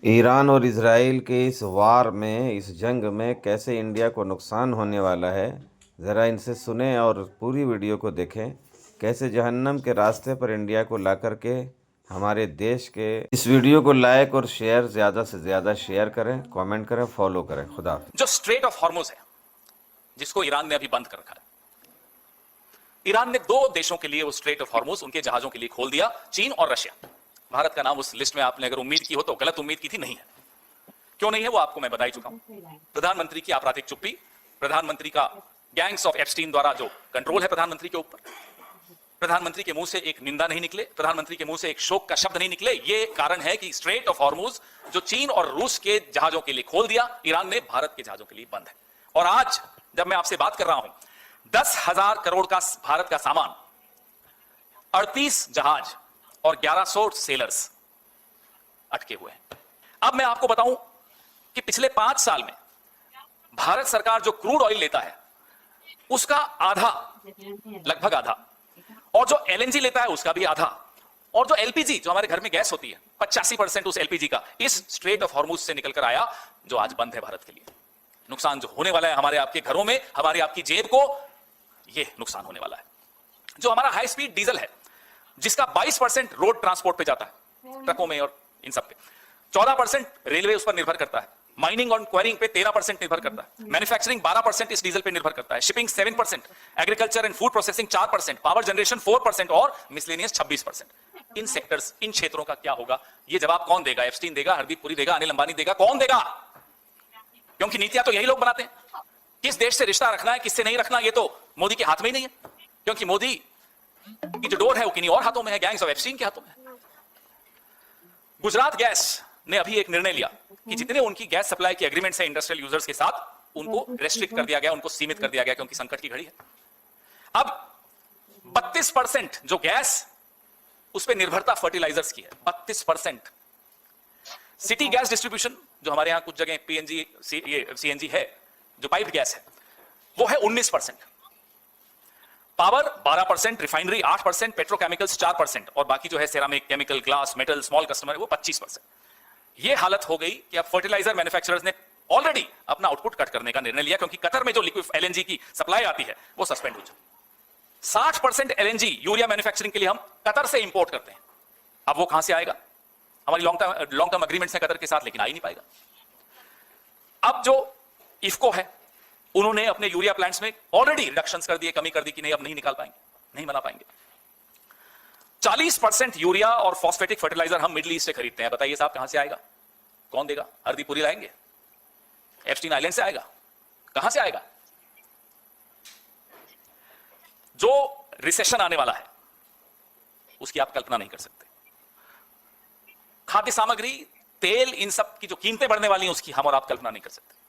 Iran और Israel के इस वार में, इस जंग में कैसे इंडिया को नुकसान होने वाला है, ज़रा इनसे सुने और पूरी वीडियो को देखें। कैसे जहन्नम के रास्ते पर इंडिया को ला करके हमारे देश के। इस वीडियो को लाइक और शेयर, ज़्यादा से ज़्यादा शेयर करें, कमेंट करें, फॉलो करें। खुदा। जो स्ट्रेट ऑफ हॉर्मुज है, जिसको ईरान ने अभी बंद कर रखा है। ईरान ने दो देशों के लिए वो स्ट्रेट ऑफ हॉर्मुज उनके जहाजों के लिए खोल दिया, चीन और रशिया। भारत का नाम उस लिस्ट में आपने अगर उम्मीद की हो तो गलत उम्मीद की थी, नहीं है। क्यों नहीं है वो आपको मैं बता ही चुका हूं। प्रधानमंत्री की आपराधिक चुप्पी, प्रधानमंत्री का गैंग्स ऑफ एप्स्टीन द्वारा जो कंट्रोल है प्रधानमंत्री के ऊपर, प्रधानमंत्री के मुंह से एक निंदा नहीं निकले, प्रधानमंत्री के मुंह से एक शोक का शब्द नहीं निकले। ये कारण है कि स्ट्रेट ऑफ हॉर्मुज जो चीन और रूस के जहाजों के लिए खोल दिया, ईरान ने भारत के जहाजों के लिए बंद है। और आज जब मैं आपसे बात कर रहा हूं, 10,000 करोड़ का भारत का सामान, 38 जहाज और 1100 सेलर्स अटके हुए हैं। अब मैं आपको बताऊं कि पिछले 5 साल में भारत सरकार जो क्रूड ऑयल लेता है उसका आधा, लगभग आधा, और जो एलएनजी लेता है उसका भी आधा, और जो एलपीजी, जो हमारे घर में गैस होती है, 85% उस एलपीजी का इस स्ट्रेट ऑफ हॉर्मुज से निकलकर आया, जो आज बंद है भारत के लिए। नुकसान जो होने वाला है हमारे आपके घरों में, हमारी आपकी जेब को, यह नुकसान होने वाला है। जो हमारा हाई स्पीड डीजल है, जिसका 22% रोड ट्रांसपोर्ट पे जाता है, ट्रकों में और इन सब पे, 14% रेलवे उस पर निर्भर करता है, माइनिंग और क्वेरिंग पे 13% निर्भर करता है, मैन्युफैक्चरिंग 12% इस डीजल पे निर्भर करता है, shipping 7%, agriculture and food processing 4%, power generation 4% और मिसलेनियस 26%। इन सेक्टर्स, इन क्षेत्रों का क्या होगा, ये जवाब कौन देगा? एप्स्टीन देगा, हरदीप पुरी देगा, अनिल अंबानी देगा? कौन देगा? क्योंकि नीतियां तो यही लोग बनाते हैं। किस देश से रिश्ता रखना है, किससे नहीं रखना, ये तो मोदी के हाथ में ही नहीं है, क्योंकि मोदी की जो डोर है वो किन्हीं और हाथों में है, गैंग्स ऑफ एप्स्टीन के हाथों में है। गुजरात गैस ने अभी एक निर्णय लिया कि जितने उनकी गैस सप्लाई की एग्रीमेंट्स है इंडस्ट्रियल यूजर्स के साथ, उनको रेस्ट्रिक्ट कर दिया गया, उनको सीमित कर दिया गया, क्योंकि संकट की घड़ी है। अब 32% जो गैस, उस पर निर्भरता फर्टिलाइजर्स की है, 32%। सिटी गैस डिस्ट्रीब्यूशन, जो हमारे यहां कुछ जगह पीएनजी, सीएनजी है, जो पाइप्ड गैस है, वो है 19%। पावर 12%, रिफाइनरी 8%, पेट्रोकेमिकल्स 4%, और बाकी जो है ceramic, chemical, glass, metal, small customer, वो 25%। ये हालत हो गई कि अब फर्टिलाइजर मैन्युफैक्चरर्स ने ऑलरेडी अपना आउटपुट कट करने का निर्णय लिया, क्योंकि कतर में जो लिक्विड एलएनजी की सप्लाई आती है वो सस्पेंड हो जाए। 60% एलएनजी यूरिया मैन्युफैक्चरिंग के लिए हम कतर से इंपोर्ट करते हैं। अब वो कहां से आएगा? हमारी लॉन्ग टर्म अग्रीमेंट्स है कतर के साथ, लेकिन आ ही नहीं पाएगा। अब जो इफको है, उन्होंने अपने यूरिया प्लांट्स में ऑलरेडी रिडक्शंस कर दिए, कमी कर दी कि नहीं, अब नहीं निकाल पाएंगे, नहीं बना पाएंगे। 40% यूरिया और फॉस्फेटिक फर्टिलाइजर हम मिडिल ईस्ट से खरीदते हैं। बताइए साहब, कहां से आएगा? कौन देगा? हरदीप पुरी लाएंगे? एप्स्टीन आइलैंड से आएगा? कहां से आएगा? जो रिसेशन आने वाला है उसकी आप कल्पना नहीं कर सकते। खाद्य सामग्री, तेल, इन सब की जो कीमतें बढ़ने वाली हैं, उसकी हम और आप कल्पना नहीं कर सकते।